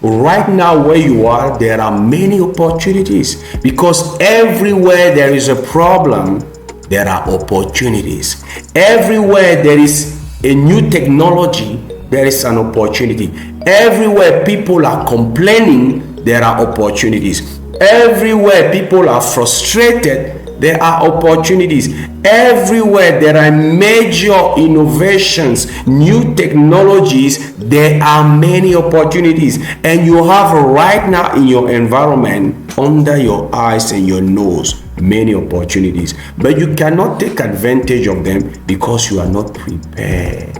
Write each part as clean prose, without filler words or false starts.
right now where you are, there are many opportunities, because everywhere there is a problem, there are opportunities. Everywhere there is a new technology, there is an opportunity. Everywhere people are complaining, there are opportunities. Everywhere people are frustrated, there are opportunities. Everywhere there are major innovations, new technologies, there are many opportunities. And you have right now in your environment, under your eyes and your nose, many opportunities. But you cannot take advantage of them because you are not prepared.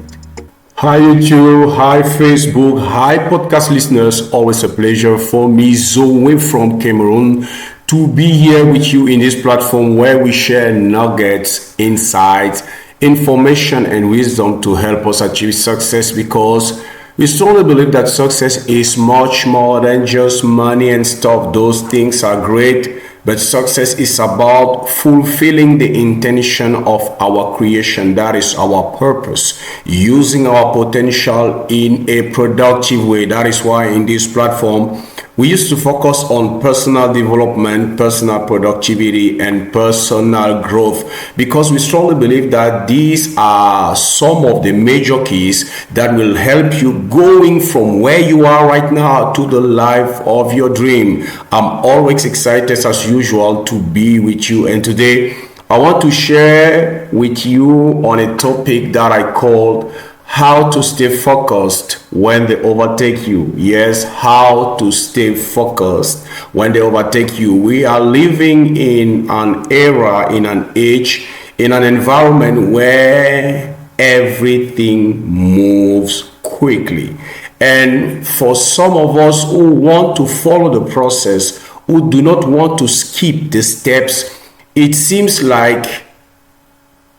Hi YouTube, hi Facebook, hi podcast listeners. Always a pleasure for me, Zoe from Cameroon, to be here with you in this platform where we share nuggets, insights, information, and wisdom to help us achieve success, because we strongly believe that success is much more than just money and stuff. Those things are great, but success is about fulfilling the intention of our creation. That is our purpose, using our potential in a productive way. That is why in this platform, we used to focus on personal development, personal productivity, and personal growth, because we strongly believe that these are some of the major keys that will help you going from where you are right now to the life of your dream. I'm always excited as usual to be with you, and today I want to share with you on a topic that I called how to stay focused when they overtake you. Yes, how to stay focused when they overtake you. We are living in an era, in an age, in an environment where everything moves quickly. And for some of us who want to follow the process, who do not want to skip the steps, it seems like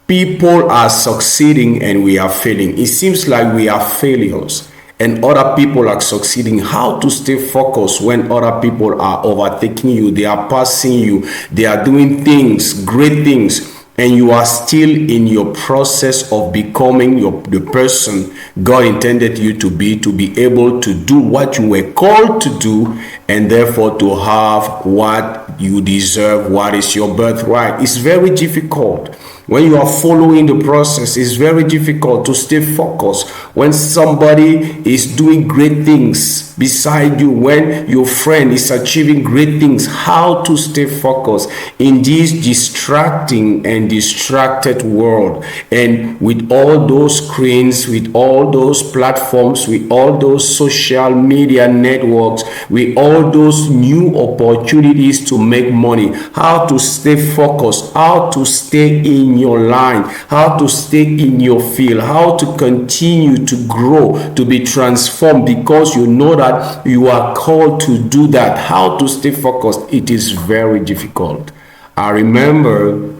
people are succeeding and we are failing. It seems like we are failures and other people are succeeding. How to stay focused when other people are overtaking you, they are passing you, they are doing things, great things, and you are still in your process of becoming the person God intended you to be able to do what you were called to do, and therefore to have what you deserve, what is your birthright. It's very difficult. When you are following the process, it's very difficult to stay focused. When somebody is doing great things beside you, when your friend is achieving great things, how to stay focused in this distracting and distracted world. And with all those screens, with all those platforms, with all those social media networks, with all those new opportunities to make money, how to stay focused, how to stay in your line, how to stay in your field, how to continue to grow, to be transformed, because you know that you are called to do that. How to stay focused, it is very difficult. I remember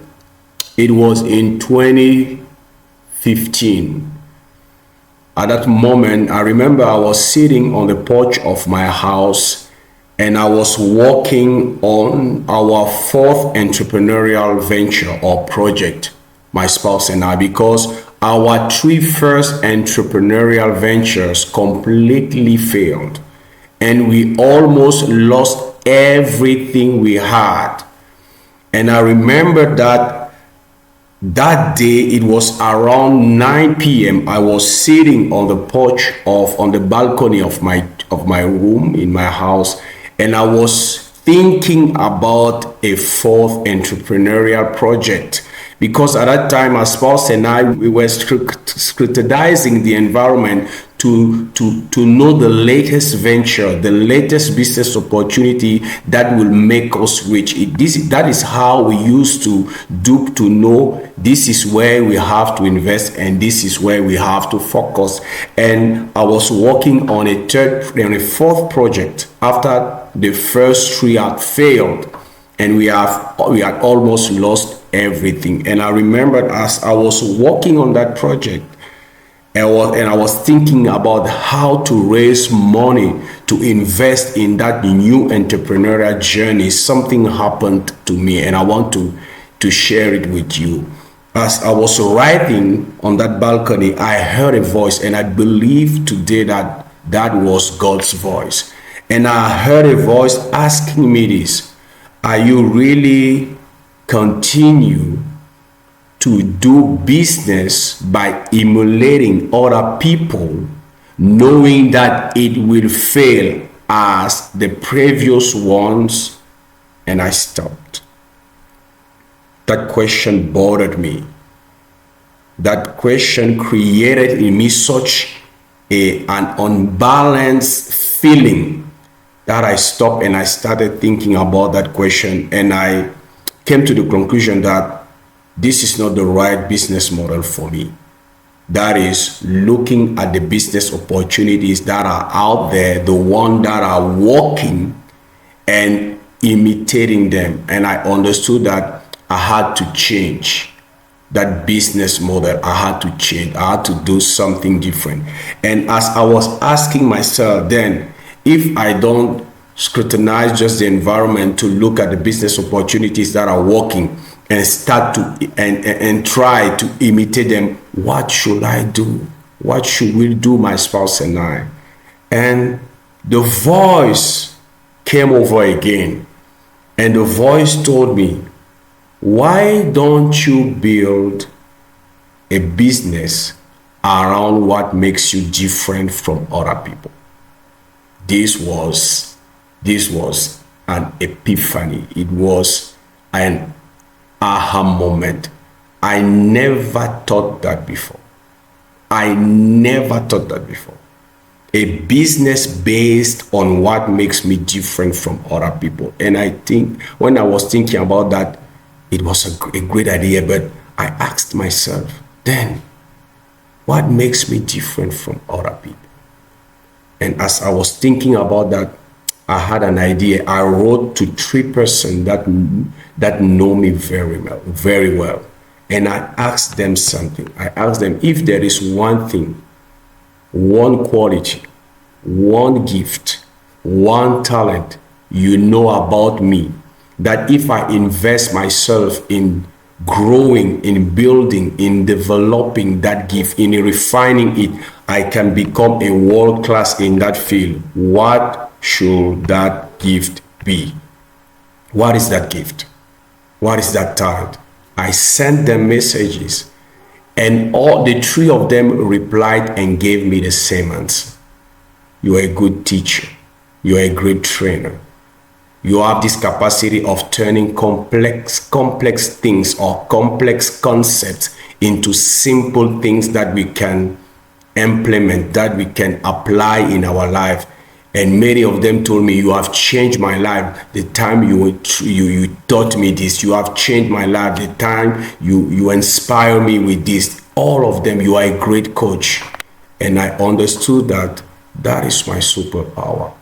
it was in 2015. At that moment, I remember I was sitting on the porch of my house and I was working on our fourth entrepreneurial venture or project, my spouse and I, because our three first entrepreneurial ventures completely failed and we almost lost everything we had. And I remember that day, it was around 9 p.m. I was sitting on the porch on the balcony of my room in my house, and I was thinking about a fourth entrepreneurial project, because at that time my spouse and I, we were scrutinizing the environment to know the latest venture, the latest business opportunity that will make us rich. That is how we used to know this is where we have to invest and this is where we have to focus. And I was working on a fourth project after the first three had failed, and we had almost lost everything. And I remembered as I was working on that project, I was thinking about how to raise money to invest in that new entrepreneurial journey. Something happened to me and I want to share it with you. As I was writing on that balcony, I heard a voice, and I believe today that was God's voice. And I heard a voice asking me this: are you really continue to do business by emulating other people, knowing that it will fail as the previous ones? And I stopped. That question bothered me. That question created in me such an unbalanced feeling that I stopped and I started thinking about that question, and I came to the conclusion that this is not the right business model for me. That is looking at the business opportunities that are out there, the ones that are working, and imitating them. And I understood that I had to change that business model. I had to change. I had to do something different. And as I was asking myself then, if I don't scrutinize just the environment to look at the business opportunities that are working and start to and try to imitate them, what should I do? What should we do, my spouse and I? And the voice came over again, and the voice told me, why don't you build a business around what makes you different from other people? This was an epiphany. It was an aha moment. I never thought that before. I never thought that before. A business based on what makes me different from other people. And I think when I was thinking about that, it was a great idea, but I asked myself, then, what makes me different from other people? And as I was thinking about that, I had an idea. I wrote to 3 persons that know me very well. And I asked them something. I asked them, if there is one thing, one quality, one gift, one talent you know about me, that if I invest myself in growing, in building, in developing that gift, in refining it, I can become a world class in that field, what should that gift be? What is that gift? What is that talent? I sent them messages, and all the 3 of them replied and gave me the same answer. You are a good teacher. You are a great trainer. You have this capacity of turning complex things or complex concepts into simple things that we can implement, that we can apply in our life. And many of them told me, you have changed my life. The time you taught me this, you have changed my life. The time you inspire me with this. All of them, you are a great coach. And I understood that is my superpower.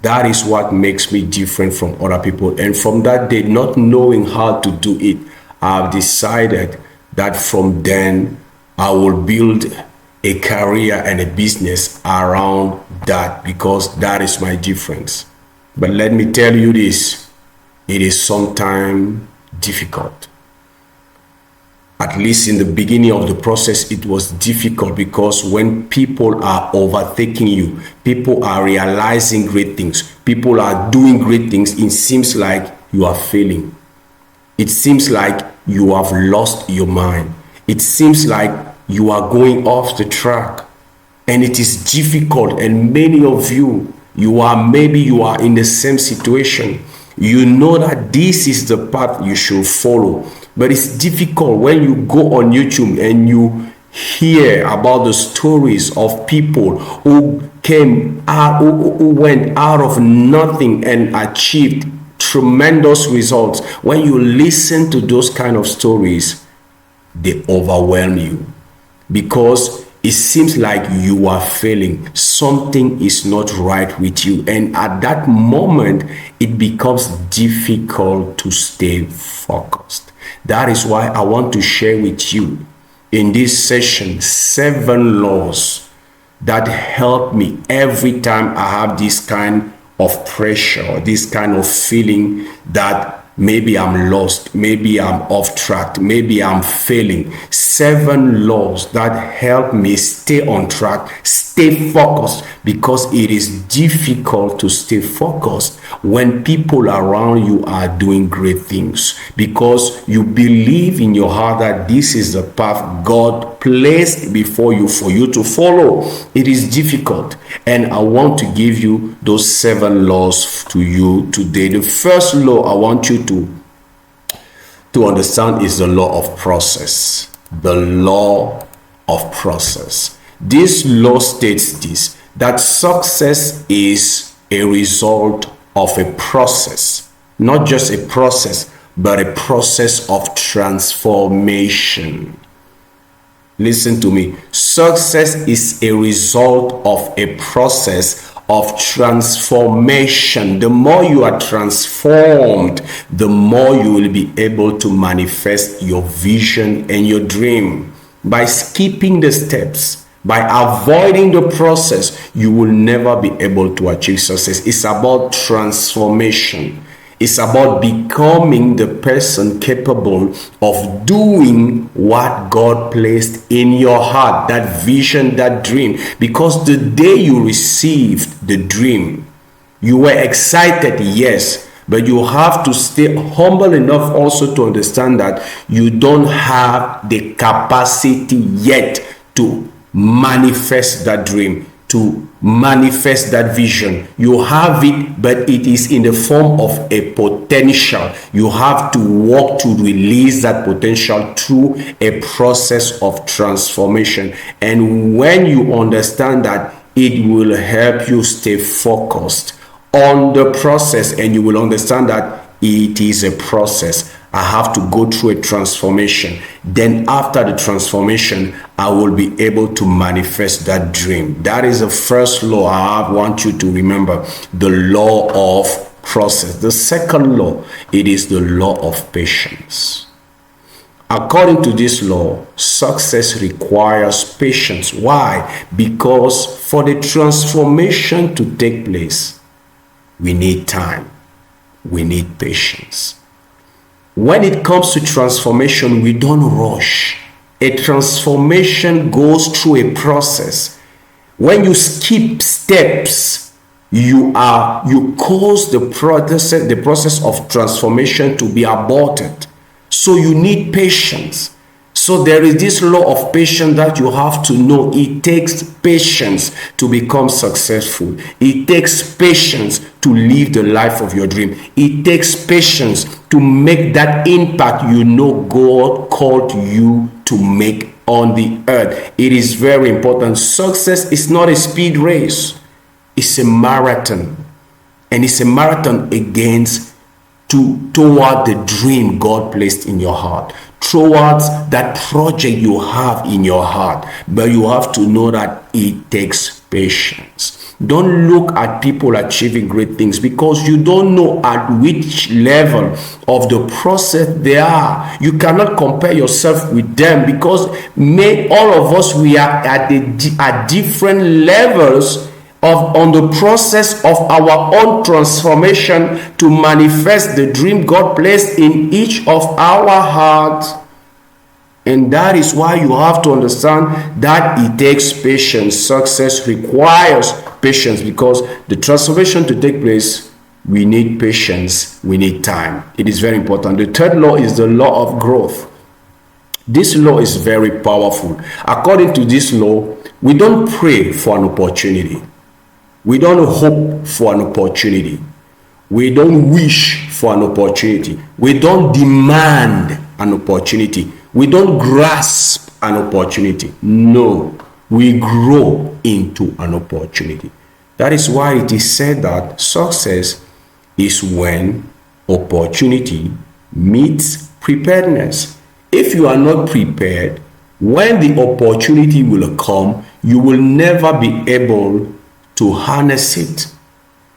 That is what makes me different from other people. And from that day, not knowing how to do it, I've decided that from then I will build a career and a business around that, because that is my difference. But let me tell you this, it is sometimes difficult. At least in the beginning of the process, it was difficult, because when people are overtaking you, people are realizing great things, people are doing great things, it seems like you are failing. It seems like you have lost your mind. It seems like you are going off the track, and it is difficult. And many of you are in the same situation. You know that this is the path you should follow, but it's difficult when you go on YouTube and you hear about the stories of people who who went out of nothing and achieved tremendous results. When you listen to those kind of stories, they overwhelm you, because it seems like you are failing. Something is not right with you. And at that moment, it becomes difficult to stay focused. That is why I want to share with you in this session 7 laws that help me every time I have this kind of pressure or this kind of feeling that maybe I'm lost, maybe I'm off track, maybe I'm failing. 7 laws that help me stay on track, stay focused, because it is difficult to stay focused when people around you are doing great things, because you believe in your heart that this is the path God placed before you for you to follow. It is difficult, and I want to give you those 7 laws to you today. The first law I want you to understand is the law of process. The law of process. This law states this, that success is a result of a process, not just a process, but a process of transformation. Listen to me. Success is a result of a process of transformation. The more you are transformed, the more you will be able to manifest your vision and your dream. By skipping the steps, by avoiding the process, you will never be able to achieve success. It's about transformation. It's about becoming the person capable of doing what God placed in your heart, that vision, that dream. Because the day you received the dream, you were excited, yes, but you have to stay humble enough also to understand that you don't have the capacity yet to manifest that dream, to manifest that vision. You have it, but it is in the form of a potential. You have to work to release that potential through a process of transformation. And when you understand that, it will help you stay focused on the process, and you will understand that it is a process. I have to go through a transformation. Then after the transformation, I will be able to manifest that dream. That is the first law I want you to remember, the law of process. The second law, it is the law of patience. According to this law, success requires patience. Why? Because for the transformation to take place, we need time. We need patience. When it comes to transformation, we don't rush. A transformation goes through a process. When you skip steps, you cause the process of transformation to be aborted. So you need patience. So there is this law of patience that you have to know. It takes patience to become successful. It takes patience to live the life of your dream. It takes patience to make that impact you know God called you to make on the earth. It is very important. Success is not a speed race. It's a marathon. And it's a marathon toward the dream God placed in your heart, towards that project you have in your heart. But you have to know that it takes patience. Don't look at people achieving great things, because you don't know at which level of the process they are. You cannot compare yourself with them, because all of us, we are at different levels on the process of our own transformation to manifest the dream God placed in each of our hearts. And that is why you have to understand that it takes patience. Success requires patience, because the transformation to take place, we need patience, we need time. It is very important. The third law is the law of growth. This law is very powerful. According to this law, we don't pray for an opportunity. We don't hope for an opportunity. We don't wish for an opportunity. We don't demand an opportunity. We don't grasp an opportunity. No, we grow into an opportunity. That is why it is said that success is when opportunity meets preparedness. If you are not prepared, when the opportunity will come, you will never be able to harness it,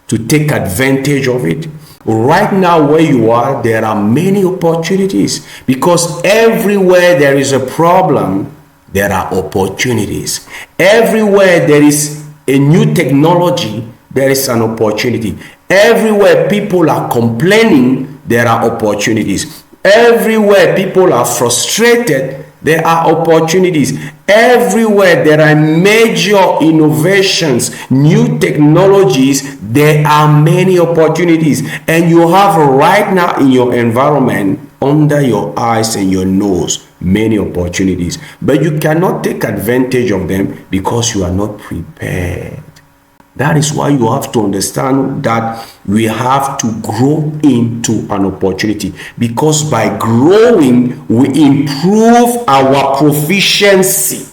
to take advantage of it. Right now where you are, there are many opportunities, because everywhere there is a problem, there are opportunities. Everywhere there is a new technology, there is an opportunity. Everywhere people are complaining, there are opportunities. Everywhere people are frustrated, there are opportunities. Everywhere there are major innovations, new technologies, there are many opportunities. And you have right now in your environment, under your eyes and your nose, many opportunities. But you cannot take advantage of them because you are not prepared. That is why you have to understand that we have to grow into an opportunity, because by growing, we improve our proficiency.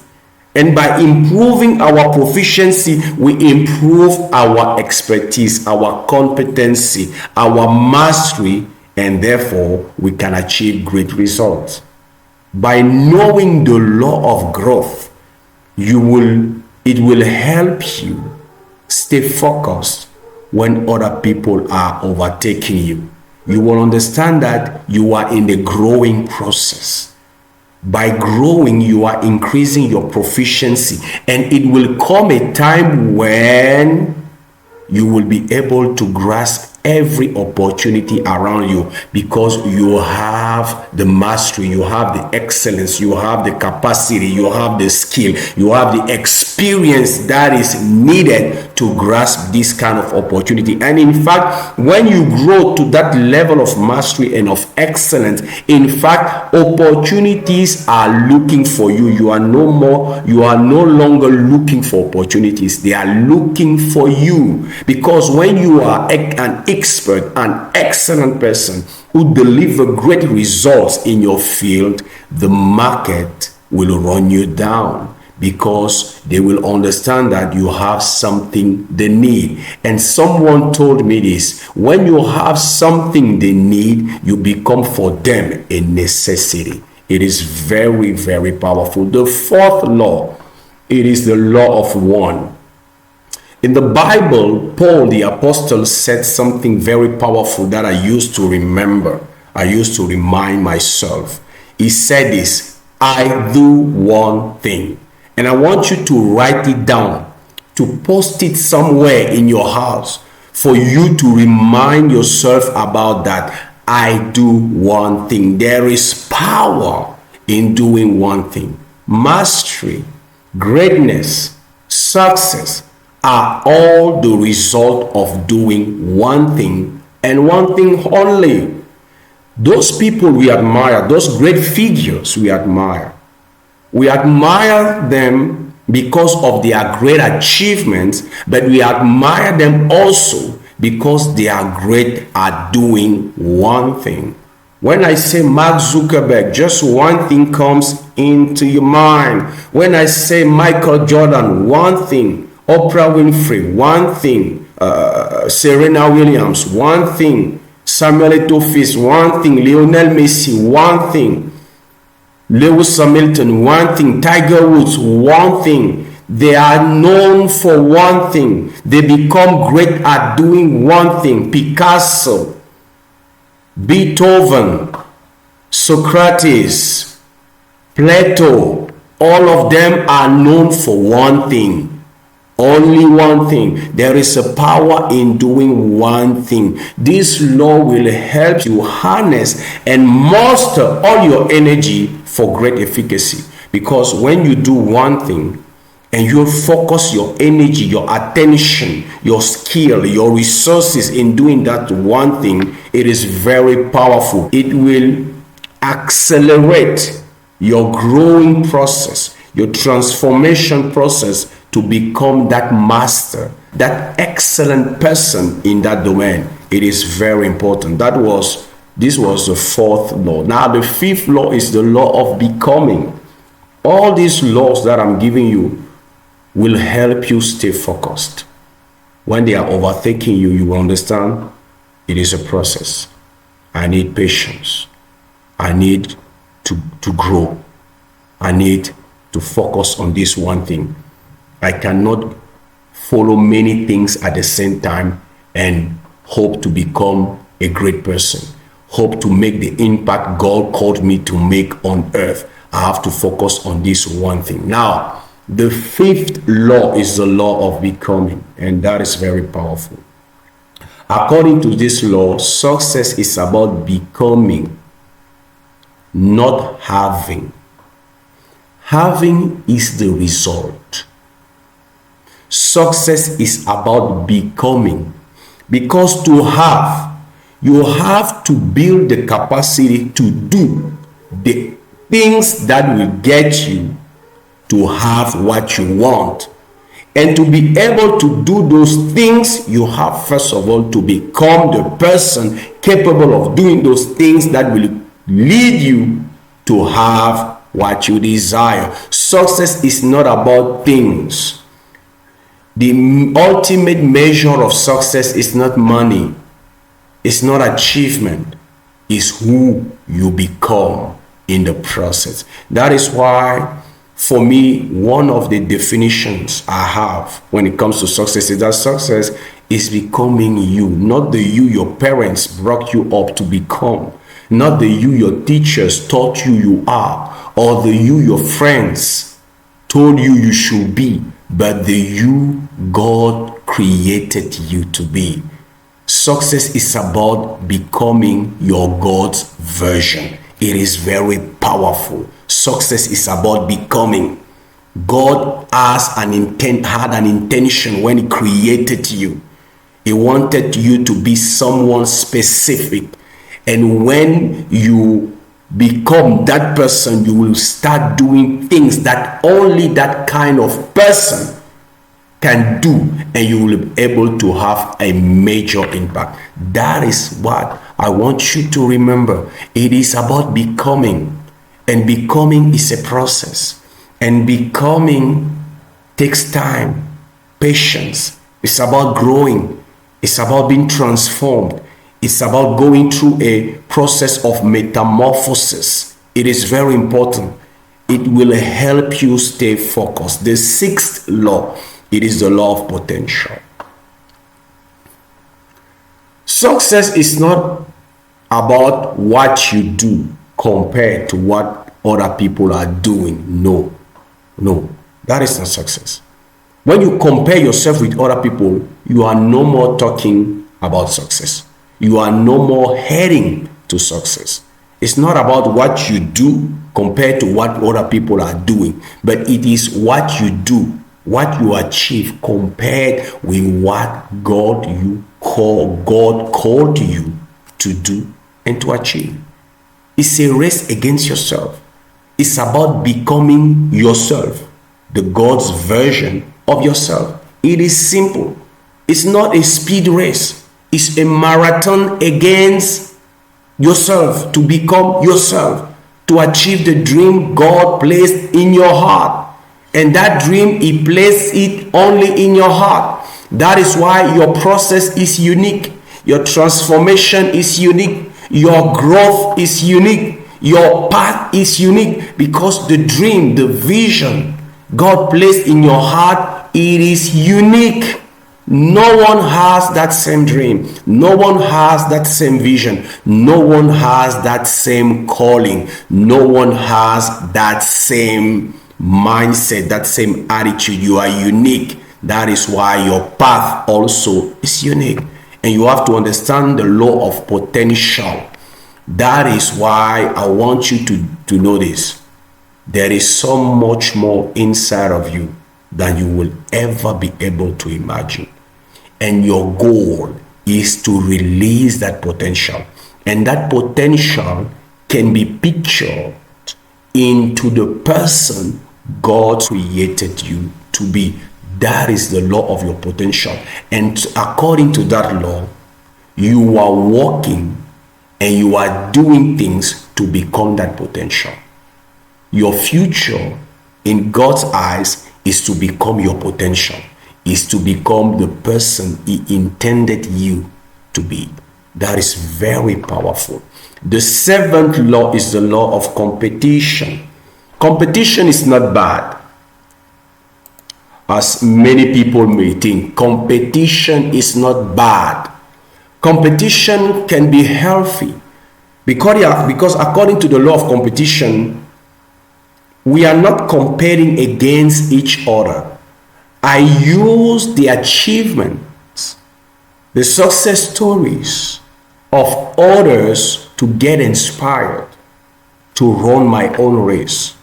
And by improving our proficiency, we improve our expertise, our competency, our mastery, and therefore we can achieve great results. By knowing the law of growth, it will help you stay focused when other people are overtaking you. You will understand that you are in the growing process. By growing, you are increasing your proficiency, and it will come a time when you will be able to grasp every opportunity around you, because you have the mastery, you have the excellence, you have the capacity, you have the skill, you have the experience that is needed to grasp this kind of opportunity. And in fact, when you grow to that level of mastery and of excellence, in fact, opportunities are looking for you. You are no longer looking for opportunities. They are looking for you, because when you are an expert, an excellent person who deliver great results in your field, the market will run you down, because they will understand that you have something they need. And someone told me this: when you have something they need, you become for them a necessity. It is very, very powerful. The fourth law, it is the law of one. In the Bible, Paul the apostle said something very powerful that I used to remember. I used to remind myself. He said this: I do one thing. And I want you to write it down, to post it somewhere in your house, for you to remind yourself about that. I do one thing. There is power in doing one thing. Mastery, greatness, success are all the result of doing one thing, and one thing only. Those people we admire, those great figures we admire them because of their great achievements, but we admire them also because they are great at doing one thing. When I say Mark Zuckerberg, just one thing comes into your mind. When I say Michael Jordan, one thing. Oprah Winfrey, one thing. Serena Williams, one thing. Samuel Eto'o, one thing. Lionel Messi, one thing. Lewis Hamilton, one thing. Tiger Woods, one thing. They are known for one thing. They become great at doing one thing. Picasso, Beethoven, Socrates, Plato, all of them are known for one thing. Only one thing. There is a power in doing one thing. This law will help you harness and muster all your energy for great efficacy. Because when you do one thing and you focus your energy, your attention, your skill, your resources in doing that one thing, it is very powerful. It will accelerate your growing process, your transformation process, to become that master, that excellent person in that domain. It is very important. This was the fourth law. Now the fifth law is the law of becoming. All these laws that I'm giving you will help you stay focused. When they are overtaking you, you will understand it is a process. I need patience. I need to grow. I need to focus on this one thing. I cannot follow many things at the same time and hope to become a great person, hope to make the impact God called me to make on earth. I have to focus on this one thing. Now, the fifth law is the law of becoming, and that is very powerful. According to this law, success is about becoming, not having. Having is the result. Success is about becoming. Because to have, you have to build the capacity to do the things that will get you to have what you want. And to be able to do those things, you have first of all to become the person capable of doing those things that will lead you to have what you desire. Success is not about things. The ultimate measure of success is not money, it's not achievement, it's who you become in the process. That is why, for me, one of the definitions I have when it comes to success is that success is becoming you, not the you your parents brought you up to become, not the you your teachers taught you are, or the you your friends told you should be, but the you God created you to be. Success is about becoming your God's version. It is very powerful. Success is about becoming. God had an intention when He created you. He wanted you to be someone specific. And when you become that person, you will start doing things that only that kind of person can do, and you will be able to have a major impact. That is what I want you to remember. It is about becoming, and becoming is a process, and becoming takes time, patience. It's about growing. It's about being transformed. It's about going through a process of metamorphosis. It is very important. It will help you stay focused. The sixth law, it is the law of potential. Success is not about what you do compared to what other people are doing. No, that is not success. When you compare yourself with other people, you are no more talking about success. You are no more heading to success. It's not about what you do compared to what other people are doing, but it is what you do, what you achieve compared with what God called you to do and to achieve. It's a race against yourself. It's about becoming yourself, the God's version of yourself. It is simple. It's not a speed race. It's a marathon against yourself, to become yourself, to achieve the dream God placed in your heart. And that dream, He placed it only in your heart. That is why your process is unique. Your transformation is unique. Your growth is unique. Your path is unique, because the dream, the vision God placed in your heart, it is unique. No one has that same dream. No one has that same vision. No one has that same calling. No one has that same mindset, that same attitude. You are unique. That is why your path also is unique. And you have to understand the law of potential. That is why I want you to know this. There is so much more inside of you than you will ever be able to imagine. And your goal is to release that potential. And that potential can be pictured into the person God created you to be. That is the law of your potential. And according to that law, you are walking and you are doing things to become that potential. Your future in God's eyes is to become your potential, is to become the person He intended you to be. That is very powerful. The seventh law is the law of competition. Competition is not bad, as many people may think. Competition is not bad. Competition can be healthy, because according to the law of competition, we are not comparing against each other. I use the achievements, the success stories of others to get inspired to run my own race.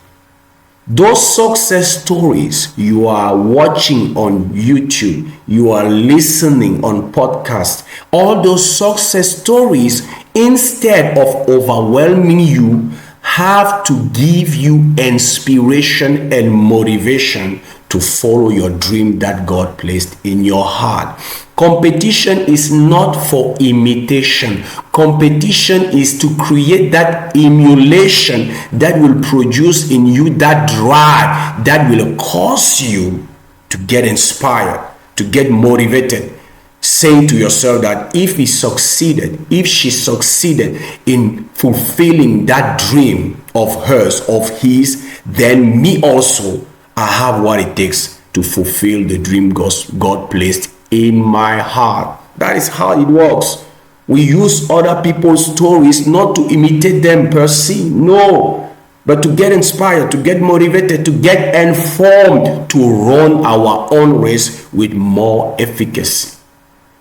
Those success stories you are watching on YouTube, you are listening on podcast, all those success stories, instead of overwhelming you, have to give you inspiration and motivation to follow your dream that God placed in your heart. Competition is not for imitation. Competition is to create that emulation that will produce in you that drive that will cause you to get inspired, to get motivated, saying to yourself that if he succeeded, if she succeeded in fulfilling that dream of hers, of his, then me also, I have what it takes to fulfill the dream God placed in my heart. That is how it works. We use other people's stories not to imitate them per se, no, but to get inspired, to get motivated, to get informed, to run our own race with more efficacy.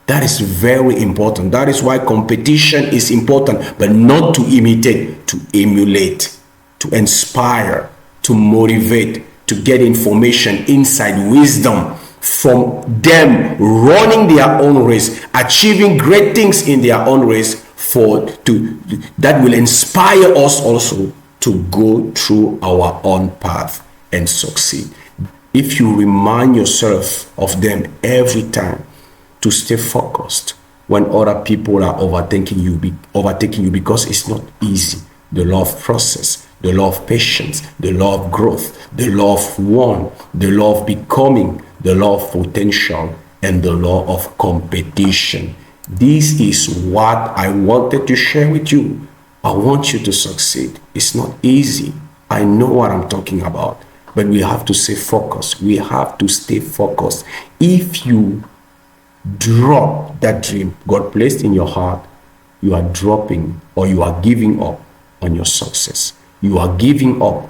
That is very important. That is why competition is important, but not to imitate, to emulate, to inspire, to motivate, to get information, insight, wisdom from them running their own race, achieving great things in their own race, that will inspire us also to go through our own path and succeed. If you remind yourself of them every time, to stay focused when other people are overtaking you because it's not easy. The law of process, the law of patience, the law of growth, the law of one, the law of becoming, the law of potential, and the law of competition. This is what I wanted to share with you. I want you to succeed. It's not easy. I know what I'm talking about, but we have to stay focused. We have to stay focused. If you drop that dream God placed in your heart, you are dropping, or you are giving up on your success. You are giving up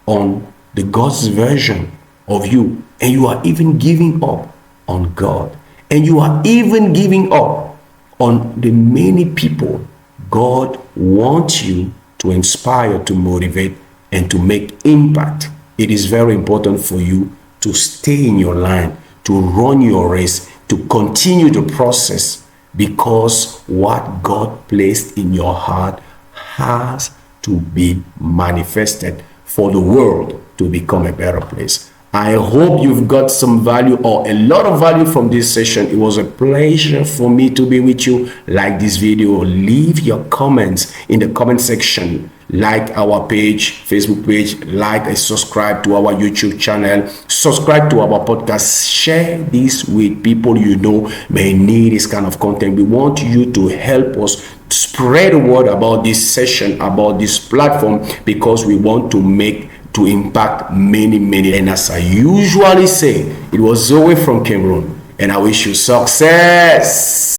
on the God's version of you, and you are even giving up on God, and you are even giving up on the many people God wants you to inspire, to motivate, and to make impact. It is very important for you to stay in your line, to run your race, to continue the process, because what God placed in your heart has to be manifested for the world to become a better place. I hope you've got some value, or a lot of value, from this session. It was a pleasure for me to be with you. Like this video, leave your comments in the comment section. Like our page, Facebook page, like and subscribe to our YouTube channel, subscribe to our podcast, share this with people you know may need this kind of content. We want you to help us spread the word about this session, about this platform, because we want to impact many. And as I usually say, it was Zoe from Cameroon, and I wish you success.